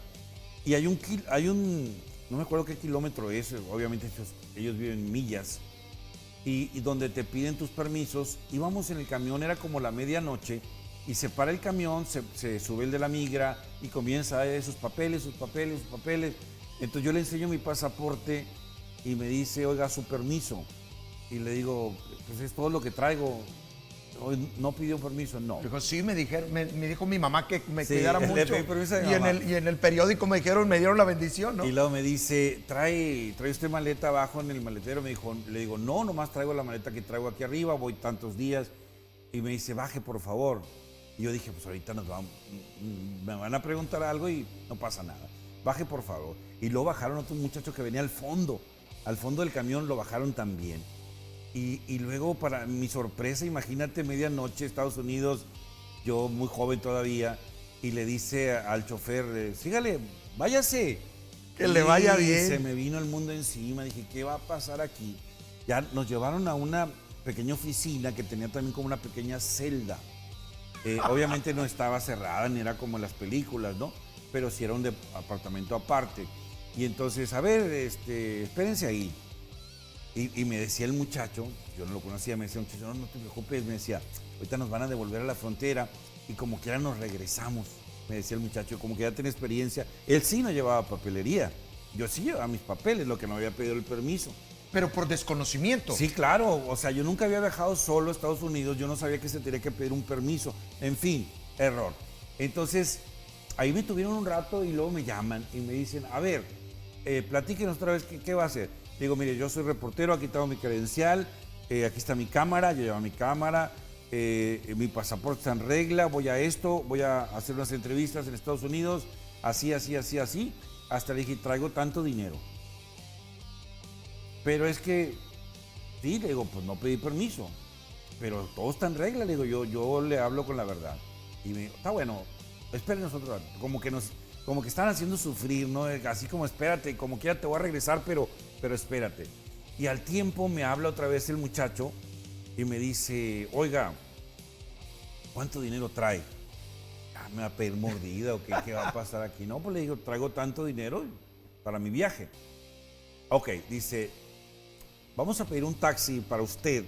y hay un, no me acuerdo qué kilómetro es, obviamente ellos viven en millas, y donde te piden tus permisos. Íbamos en el camión, era como la medianoche, y se para el camión, se sube el de la migra y comienza a ver sus papeles. Entonces yo le enseño mi pasaporte y me dice, oiga, su permiso. Y le digo, pues es todo lo que traigo. Hoy no pidió permiso, no. Dijo, sí, me dijo mi mamá que me Sí, cuidara le mucho. pedí permiso a mi Y mamá. en el periódico me dieron la bendición, ¿no? Y luego me dice, ¿trae usted maleta abajo en el maletero? Le digo, no, nomás traigo la maleta que traigo aquí arriba, voy tantos días. Y me dice, baje, por favor. Y yo dije, pues ahorita me van a preguntar algo y no pasa nada. Baje, por favor. Y luego bajaron otro muchacho que venía al fondo del camión, lo bajaron también. Y luego, para mi sorpresa, imagínate, medianoche, Estados Unidos, yo muy joven todavía, y le dice al chofer, sígale, váyase. Que le vaya bien. Se me vino el mundo encima, dije, ¿qué va a pasar aquí? Ya nos llevaron a una pequeña oficina que tenía también como una pequeña celda. Obviamente no estaba cerrada, ni era como en las películas, ¿no? Pero sí era un apartamento aparte. Y entonces, a ver, espérense ahí. Y me decía el muchacho, yo no lo conocía, me decía el muchacho, no te preocupes, me decía, ahorita nos van a devolver a la frontera y como quiera nos regresamos, me decía el muchacho, como que ya tiene experiencia. Él sí no llevaba papelería, yo sí llevaba mis papeles, lo que no había pedido el permiso. Pero por desconocimiento. Sí, claro, o sea, yo nunca había viajado solo a Estados Unidos, yo no sabía que se tenía que pedir un permiso, en fin, error. Entonces, ahí me tuvieron un rato y luego me llaman y me dicen, a ver, platíquenos otra vez, ¿qué va a hacer? Digo, mire, yo soy reportero, aquí tengo mi credencial, aquí está mi cámara, yo llevo mi cámara, mi pasaporte está en regla, voy a hacer unas entrevistas en Estados Unidos, así, hasta le dije, traigo tanto dinero. Pero es que, sí, le digo, pues no pedí permiso, pero todo está en regla, le digo, yo le hablo con la verdad. Y me dijo, está bueno, espérenos otro rato, como que están haciendo sufrir, ¿no? Así como espérate, como quiera te voy a regresar, pero espérate. Y al tiempo me habla otra vez el muchacho y me dice, oiga, ¿cuánto dinero trae? ¿Me va a pedir mordida o qué va a pasar aquí? No, pues le digo, traigo tanto dinero para mi viaje. Ok, dice, vamos a pedir un taxi para usted.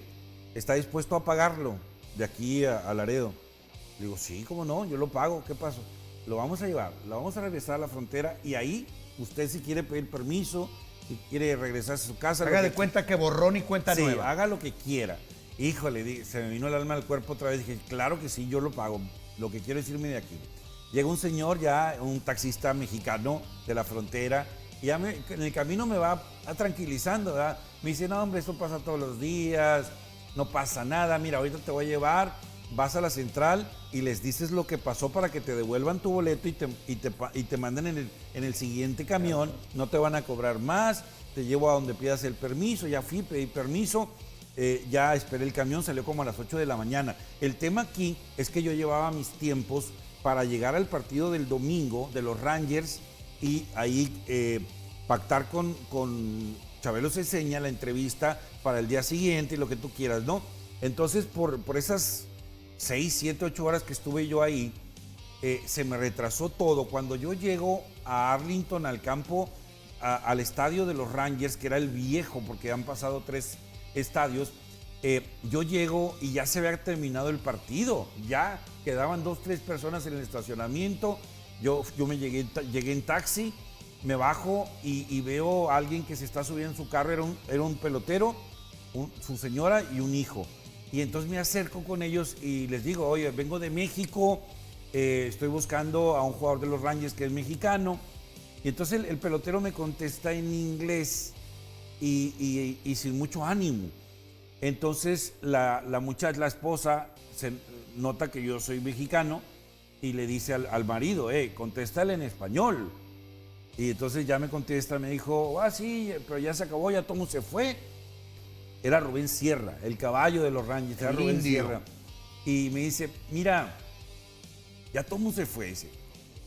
¿Está dispuesto a pagarlo de aquí a Laredo? Le digo, sí, cómo no, yo lo pago, ¿qué pasó? Lo vamos a llevar, lo vamos a regresar a la frontera y ahí usted si quiere pedir permiso, si quiere regresarse a su casa. Haga de cuenta que borrón y cuenta nueva. Sí, haga lo que quiera. Híjole, se me vino el alma al cuerpo otra vez. Dije, claro que sí, yo lo pago. Lo que quiero es irme de aquí. Llega un señor ya, un taxista mexicano de la frontera, y ya en el camino me va tranquilizando, ¿verdad? Me dice, no, hombre, esto pasa todos los días, no pasa nada, mira, ahorita te voy a llevar vas a la central y les dices lo que pasó para que te devuelvan tu boleto y te manden en el siguiente camión, no te van a cobrar más, te llevo a donde pidas el permiso, ya fui, pedí permiso, ya esperé el camión, salió como a las 8 de la mañana. El tema aquí es que yo llevaba mis tiempos para llegar al partido del domingo de los Rangers y ahí pactar con Chabelo Ceseña la entrevista para el día siguiente y lo que tú quieras, ¿no? Entonces, por esas 6, 7, 8 horas que estuve yo ahí, se me retrasó todo. Cuando yo llego a Arlington, al campo, al estadio de los Rangers, que era el viejo, porque han pasado 3 estadios, yo llego y ya se había terminado el partido, ya quedaban 2, 3 personas en el estacionamiento, yo me llegué en taxi, me bajo y veo a alguien que se está subiendo en su carro, era un pelotero, su señora y un hijo. Y entonces me acerco con ellos y les digo, oye, vengo de México, estoy buscando a un jugador de los Rangers que es mexicano. Y entonces el pelotero me contesta en inglés y sin mucho ánimo. Entonces la muchacha, la esposa, se nota que yo soy mexicano y le dice al marido, contéstale en español. Y entonces ya me contesta, me dijo, sí, pero ya se acabó, ya todo se fue. Era Rubén Sierra, el caballo de los Rangers, era Rubén Sierra. Y me dice, mira, ya todo se fue, dice.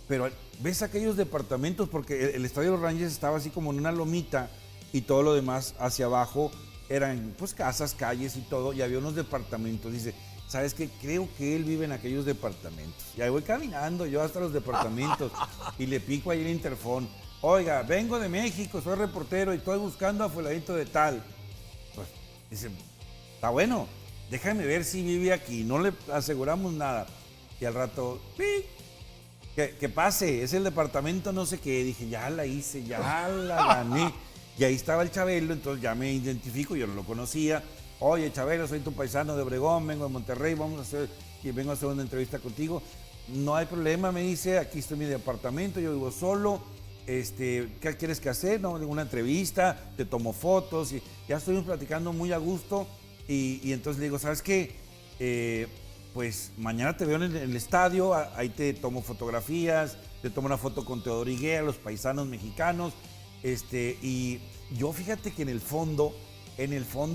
Pero ves aquellos departamentos, porque el estadio de los Rangers estaba así como en una lomita y todo lo demás hacia abajo eran pues casas, calles y todo, y había unos departamentos. Dice, ¿sabes qué? Creo que él vive en aquellos departamentos. Y ahí voy caminando yo hasta los departamentos y le pico ahí el interfón. Oiga, vengo de México, soy reportero y estoy buscando a fulanito de tal. Pues dice, está bueno, déjame ver si vive aquí, no le aseguramos nada. Y al rato, ¡pi! Que pase, es el departamento no sé qué. Dije, ya la hice, ya la gané. Y ahí estaba el Chabelo, entonces ya me identifico, yo no lo conocía. Oye, Chabelo, soy tu paisano de Obregón, vengo de Monterrey, vengo a hacer una entrevista contigo. No hay problema, me dice, aquí estoy en mi departamento, yo vivo solo. ¿Qué quieres que hacer? No, una entrevista, te tomo fotos y ya estuvimos platicando muy a gusto. Y entonces le digo, ¿sabes qué? Pues mañana te veo en el estadio, ahí te tomo fotografías, te tomo una foto con Teodoro Higuera, los paisanos mexicanos. Y yo fíjate que en el fondo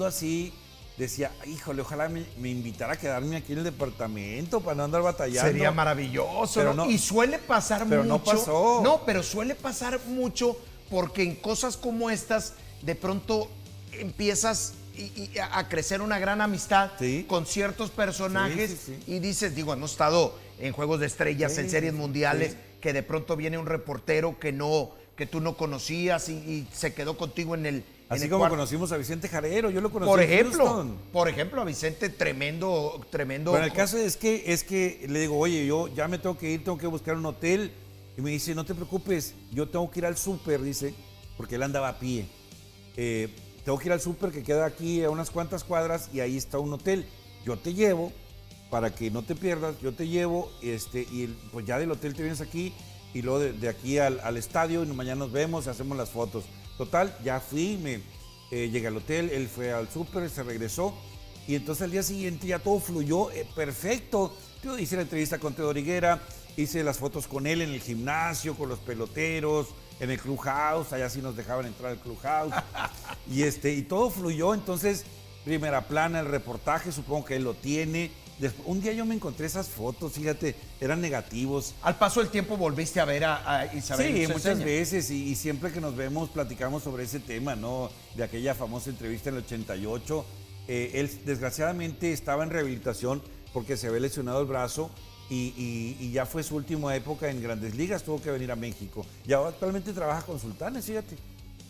así decía, híjole, ojalá me invitara a quedarme aquí en el departamento para no andar batallando. Sería maravilloso, ¿no? Y suele pasar pero mucho. No pasó. No, pero suele pasar mucho porque en cosas como estas, de pronto empiezas a crecer una gran amistad con ciertos personajes y dices, hemos estado en Juegos de Estrellas, en series mundiales, que de pronto viene un reportero que tú no conocías y se quedó contigo en el Así como conocimos a Vicente Jarero, yo lo conocí Por ejemplo, a Vicente, tremendo. Pero el caso es que le digo, oye, yo ya me tengo que ir, tengo que buscar un hotel. Y me dice, no te preocupes, yo tengo que ir al súper, dice, porque él andaba a pie. Tengo que ir al súper que queda aquí a unas cuantas cuadras y ahí está un hotel. Yo te llevo, para que no te pierdas, yo te llevo y pues ya del hotel te vienes aquí y luego de aquí al estadio y mañana nos vemos y hacemos las fotos. Total, ya fui, llegué al hotel, él fue al súper, se regresó y entonces al día siguiente ya todo fluyó perfecto. Yo hice la entrevista con Teodoro Higuera, hice las fotos con él en el gimnasio, con los peloteros, en el clubhouse, allá sí nos dejaban entrar al clubhouse y todo fluyó. Entonces, primera plana, el reportaje, supongo que él lo tiene. Después, un día yo me encontré esas fotos, fíjate, eran negativos. Al paso del tiempo volviste a ver a Isabel. Sí, muchas veces y siempre que nos vemos platicamos sobre ese tema, ¿no? De aquella famosa entrevista en el 88. Él desgraciadamente estaba en rehabilitación porque se había lesionado el brazo y ya fue su última época en Grandes Ligas, tuvo que venir a México. Y ahora actualmente trabaja con Sultanes, fíjate.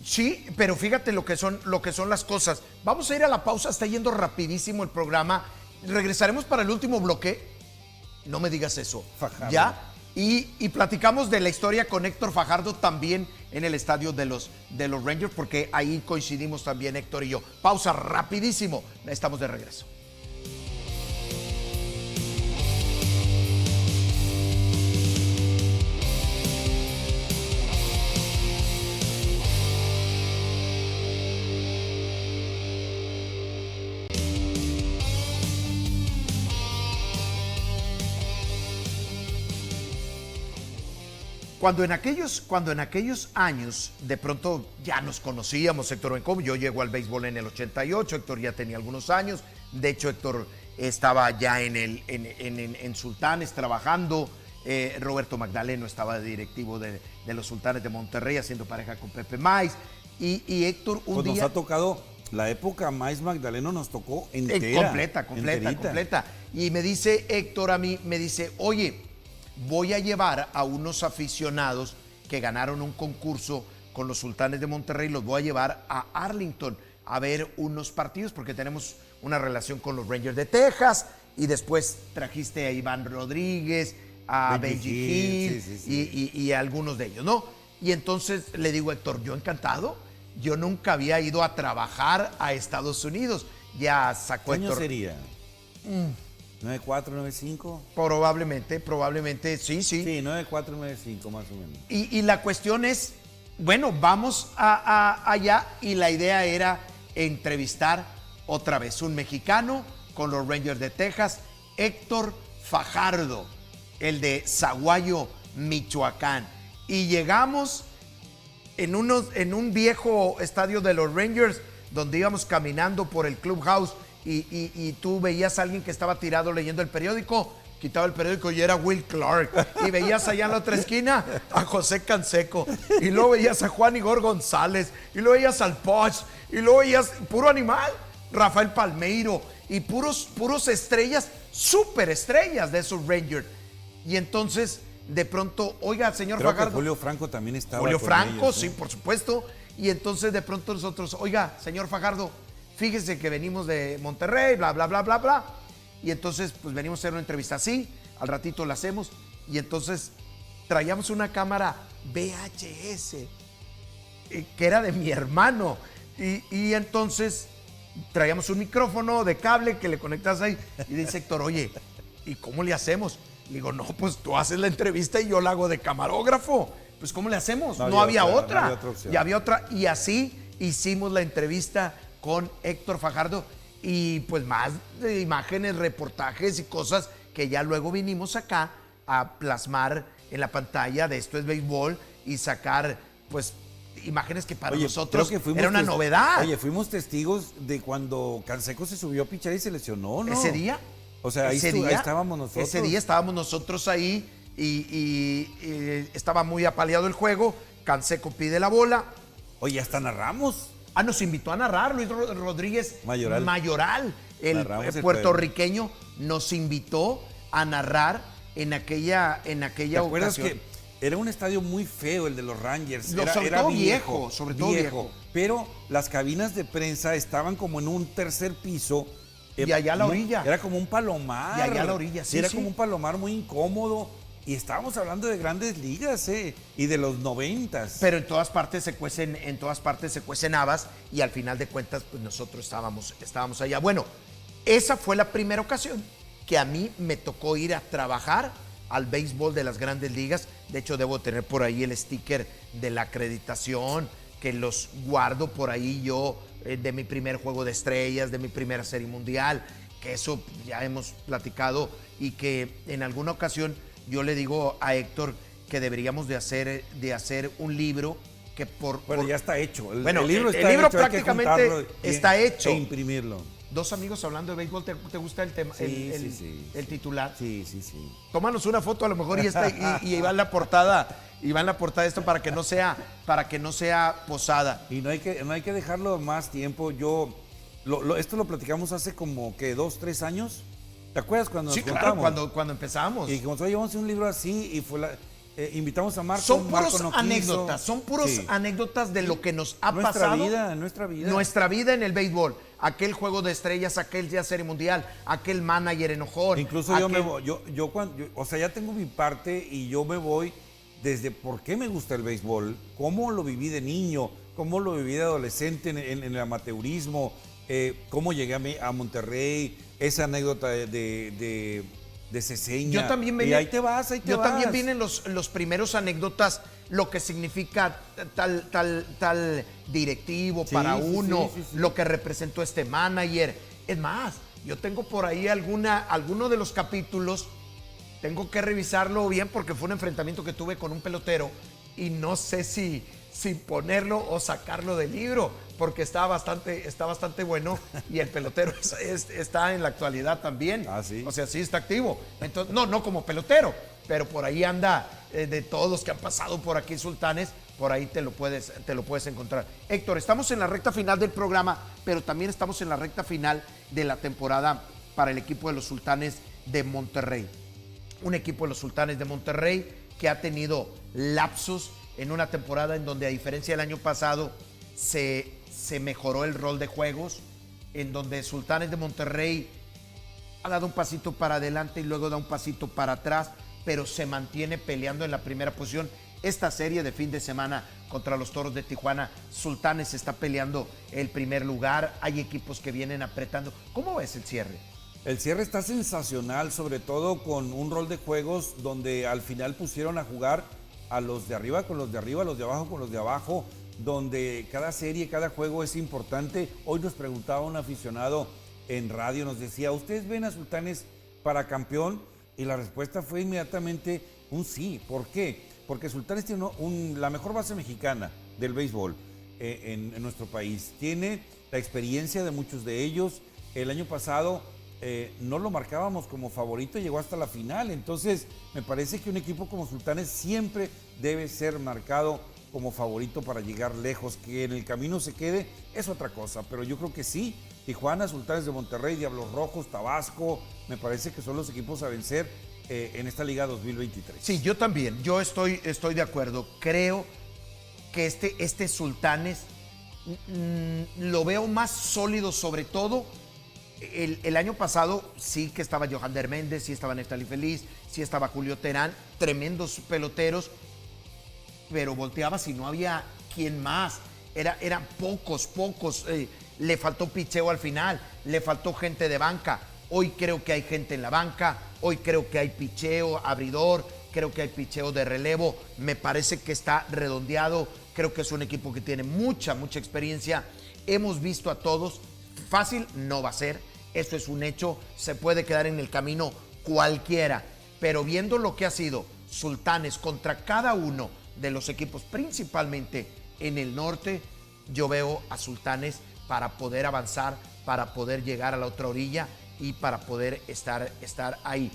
Sí, pero fíjate lo que son las cosas. Vamos a ir a la pausa, está yendo rapidísimo el programa. Regresaremos para el último bloque. No me digas eso. Fajardo. ¿Ya? Y platicamos de la historia con Héctor Fajardo también en el estadio de los Rangers, porque ahí coincidimos también Héctor y yo. Pausa rapidísimo. Estamos de regreso. Cuando en aquellos años de pronto ya nos conocíamos, Héctor Bencomo, yo llego al béisbol en el 88, Héctor ya tenía algunos años, de hecho Héctor estaba ya en Sultanes trabajando, Roberto Magdaleno estaba de directivo de los Sultanes de Monterrey haciendo pareja con Pepe Maiz, y Héctor un día... Nos ha tocado la época Maiz Magdaleno, nos tocó entera. Completa. Y me dice Héctor a mí, me dice, oye, voy a llevar a unos aficionados que ganaron un concurso con los Sultanes de Monterrey, los voy a llevar a Arlington a ver unos partidos porque tenemos una relación con los Rangers de Texas y después trajiste a Iván Rodríguez, a Benji Hill y a algunos de ellos, ¿no? Y entonces le digo, Héctor, yo encantado, yo nunca había ido a trabajar a Estados Unidos, ya sacó ¿Qué año Héctor. sería? 94, 95. Probablemente, sí. Sí, 94, 95 más o menos. Y la cuestión es, bueno, vamos allá y la idea era entrevistar otra vez un mexicano con los Rangers de Texas, Héctor Fajardo, el de Zaguayo, Michoacán. Y llegamos en un viejo estadio de los Rangers donde íbamos caminando por el clubhouse y tú veías a alguien que estaba tirado leyendo el periódico, quitaba el periódico y era Will Clark, y veías allá en la otra esquina a José Canseco, y luego veías a Juan Igor González, y luego veías al Poch, y luego veías puro animal, Rafael Palmeiro, y puros estrellas, súper estrellas de esos Rangers. Y entonces, de pronto, oiga, señor Creo Fajardo. Que Julio Franco también estaba Julio con Franco, ellos, sí, por supuesto. Y entonces, de pronto nosotros, oiga, señor Fajardo, fíjese que venimos de Monterrey, bla, bla, bla, bla, bla. Y entonces, pues venimos a hacer una entrevista así, al ratito la hacemos. Y entonces traíamos una cámara VHS, que era de mi hermano. Y entonces traíamos un micrófono de cable que le conectas ahí. Y dice Héctor, oye, ¿y cómo le hacemos? Le digo, no, pues tú haces la entrevista y yo la hago de camarógrafo. Pues ¿cómo le hacemos? No había otra. No había otra opción. Ya había otra. Y así hicimos la entrevista con Héctor Fajardo y pues más de imágenes, reportajes y cosas que ya luego vinimos acá a plasmar en la pantalla de Esto es Béisbol y sacar pues imágenes que para nosotros era una novedad. Oye, fuimos testigos de cuando Canseco se subió a pichar y se lesionó, ¿no? ¿Ese día? O sea, ahí estábamos nosotros. Ese día estábamos nosotros ahí y estaba muy apaleado el juego, Canseco pide la bola. Oye, hasta narramos. Nos invitó a narrar Luis Rodríguez Mayoral, el puertorriqueño, nos invitó a narrar en aquella ¿Te acuerdas ocasión? Que era un estadio muy feo el de los Rangers? Sobre todo viejo. Pero las cabinas de prensa estaban como en un tercer piso. Y allá a la orilla. Era como un palomar. Y allá a la orilla, sí. Era como un palomar muy incómodo. Y estábamos hablando de grandes ligas, y de los 90s. Pero en todas partes se cuecen habas y al final de cuentas pues nosotros estábamos allá. Bueno, esa fue la primera ocasión que a mí me tocó ir a trabajar al béisbol de las grandes ligas. De hecho, debo tener por ahí el sticker de la acreditación, que los guardo por ahí yo, de mi primer juego de estrellas, de mi primera serie mundial, que eso ya hemos platicado y que en alguna ocasión yo le digo a Héctor que deberíamos de hacer un libro que Bueno, ya está hecho. El libro prácticamente está hecho. E imprimirlo. Dos amigos hablando de béisbol, ¿te gusta el tema? Sí. El titular. Sí. Tómanos una foto a lo mejor y va en la portada. Y va en la portada esto para que no sea posada. Y no hay que dejarlo más tiempo. Esto lo platicamos hace como que 2, 3 años. ¿Te acuerdas cuando nos juntamos? Claro, cuando empezamos. Y como oye, vamos a hacer un libro así y invitamos a Marco. Son puros anécdotas de lo que nos ha pasado. Nuestra vida. Nuestra vida en el béisbol. Aquel juego de estrellas, aquel día serie mundial, aquel manager enojón. Incluso yo me voy, o sea, ya tengo mi parte y yo me voy desde por qué me gusta el béisbol, cómo lo viví de niño, cómo lo viví de adolescente en el amateurismo, cómo llegué a Monterrey, esa anécdota de Ceseña. Yo también y ahí te vas. También vienen los primeros anécdotas, lo que significa tal directivo para uno, lo que representó este manager. Es más, yo tengo por ahí alguno de los capítulos tengo que revisarlo bien porque fue un enfrentamiento que tuve con un pelotero y no sé si ponerlo o sacarlo del libro, porque está bastante bueno y el pelotero está en la actualidad también. Ah, ¿sí? O sea, sí está activo. Entonces, no como pelotero, pero por ahí anda, de todos los que han pasado por aquí, Sultanes, por ahí te lo puedes encontrar. Héctor, estamos en la recta final del programa, pero también estamos en la recta final de la temporada para el equipo de los Sultanes de Monterrey. Un equipo de los Sultanes de Monterrey que ha tenido lapsos en una temporada en donde, a diferencia del año pasado, se mejoró el rol de juegos, en donde Sultanes de Monterrey ha dado un pasito para adelante y luego da un pasito para atrás, pero se mantiene peleando en la primera posición. Esta serie de fin de semana contra los Toros de Tijuana, Sultanes está peleando el primer lugar, hay equipos que vienen apretando. ¿Cómo ves el cierre? El cierre está sensacional, sobre todo con un rol de juegos donde al final pusieron a jugar a los de arriba con los de arriba, los de abajo con los de abajo, donde cada serie, cada juego es importante. Hoy nos preguntaba un aficionado en radio, nos decía, ¿ustedes ven a Sultanes para campeón? Y la respuesta fue inmediatamente un sí. ¿Por qué? Porque Sultanes tiene la mejor base mexicana del béisbol en nuestro país. Tiene la experiencia de muchos de ellos. El año pasado no lo marcábamos como favorito y llegó hasta la final. Entonces, me parece que un equipo como Sultanes siempre debe ser marcado como favorito para llegar lejos. Que en el camino se quede es otra cosa, pero yo creo que sí. Tijuana, Sultanes de Monterrey, Diablos Rojos, Tabasco, me parece que son los equipos a vencer en esta Liga 2023. Sí, yo también, yo estoy de acuerdo. Creo que este Sultanes lo veo más sólido, sobre todo. El año pasado sí que estaba Johander Méndez, sí estaba Neftali Feliz, sí estaba Julio Terán, tremendos peloteros, pero volteabas y no había quien más. Eran pocos. Le faltó picheo al final, le faltó gente de banca. Hoy creo que hay gente en la banca, hoy creo que hay picheo, abridor, creo que hay picheo de relevo. Me parece que está redondeado, creo que es un equipo que tiene mucha experiencia. Hemos visto a todos, fácil no va a ser, eso es un hecho, se puede quedar en el camino cualquiera, pero viendo lo que ha sido Sultanes contra cada uno de los equipos, principalmente en el norte, yo veo a Sultanes para poder avanzar, para poder llegar a la otra orilla y para poder estar ahí.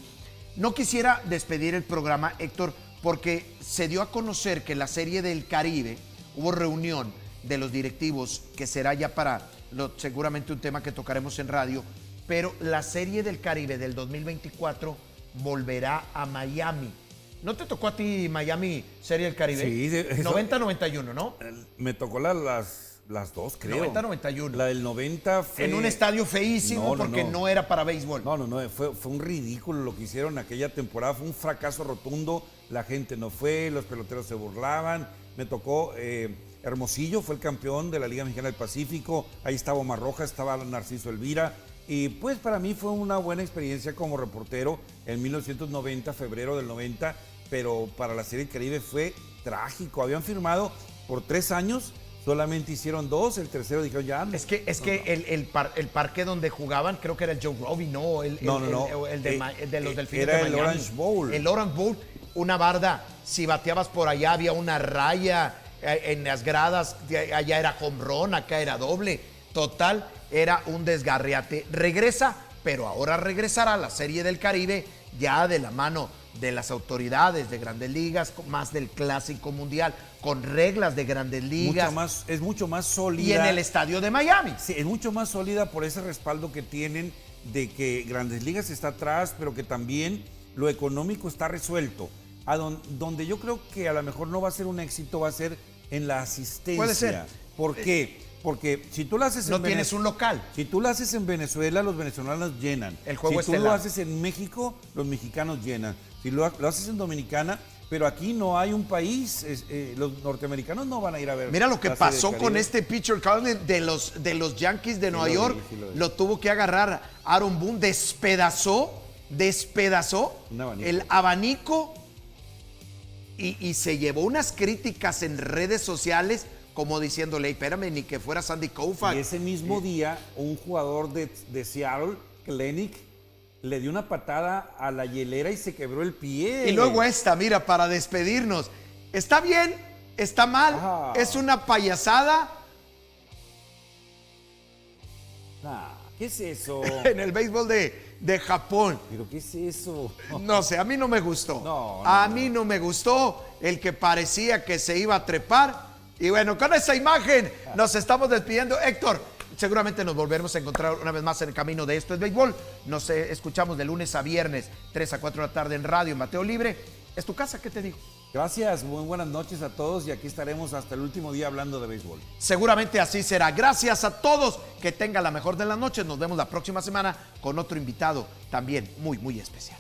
No quisiera despedir el programa, Héctor, porque se dio a conocer que en la Serie del Caribe hubo reunión de los directivos, que será ya seguramente un tema que tocaremos en radio, pero la Serie del Caribe del 2024 volverá a Miami. ¿No te tocó a ti Miami Serie del Caribe? Sí. 90-91, ¿no? Me tocó las dos, creo. 90-91. La del 90 fue... En un estadio feísimo porque no era para béisbol. No, fue un ridículo lo que hicieron aquella temporada, fue un fracaso rotundo, la gente no fue, los peloteros se burlaban, me tocó... Hermosillo fue el campeón de la Liga Mexicana del Pacífico, ahí estaba Omar Rojas, estaba Narciso Elvira, y pues para mí fue una buena experiencia como reportero en 1990, febrero del 90, pero para la Serie del Caribe fue trágico. Habían firmado por 3 años, solamente hicieron 2, el tercero dijeron ya no. Es que el parque donde jugaban, creo que era el Joe Robbie, ¿no? El de los Delfines era de Miami. el Orange Bowl. El Orange Bowl, una barda, si bateabas por allá había una raya en las gradas, allá era home run, acá era doble. Total, era un desgarriate. Regresa, pero ahora regresará a la Serie del Caribe ya de la mano de las autoridades de Grandes Ligas, más del Clásico Mundial, con reglas de Grandes Ligas. Es mucho más sólida. Y en el estadio de Miami. Sí, es mucho más sólida por ese respaldo que tienen de que Grandes Ligas está atrás, pero que también lo económico está resuelto. Donde yo creo que a lo mejor no va a ser un éxito, va a ser en la asistencia. Puede ser. ¿Por qué? Porque si tú lo haces no tienes un local. Si tú lo haces en Venezuela, los venezolanos llenan. El juego si tú lo haces en México, los mexicanos llenan. Si lo haces en Dominicana, pero aquí no hay un país, los norteamericanos no van a ir a ver. Mira lo que pasó con este pitcher Carlin de los Yankees de Nueva York. Lo tuvo que agarrar Aaron Boone, despedazó el abanico y se llevó unas críticas en redes sociales como diciéndole, espérame, ni que fuera Sandy Koufax. Y ese mismo día, un jugador de Seattle, Kelenic, le dio una patada a la hielera y se quebró el pie. Y luego esta, mira, para despedirnos. ¿Está bien? ¿Está mal? Ajá. ¿Es una payasada? ¿Qué es eso? En el béisbol de Japón. ¿Pero qué es eso? No sé, a mí no me gustó. No, a mí no me gustó el que parecía que se iba a trepar. Y bueno, con esa imagen nos estamos despidiendo. Héctor, seguramente nos volveremos a encontrar una vez más en el camino de Esto es Béisbol. Nos escuchamos de lunes a viernes, 3 a 4 de la tarde en radio, Mateo Libre. ¿Es tu casa? ¿Qué te digo? Gracias, muy buenas noches a todos y aquí estaremos hasta el último día hablando de béisbol. Seguramente así será. Gracias a todos. Que tengan la mejor de las noches. Nos vemos la próxima semana con otro invitado también muy, muy especial.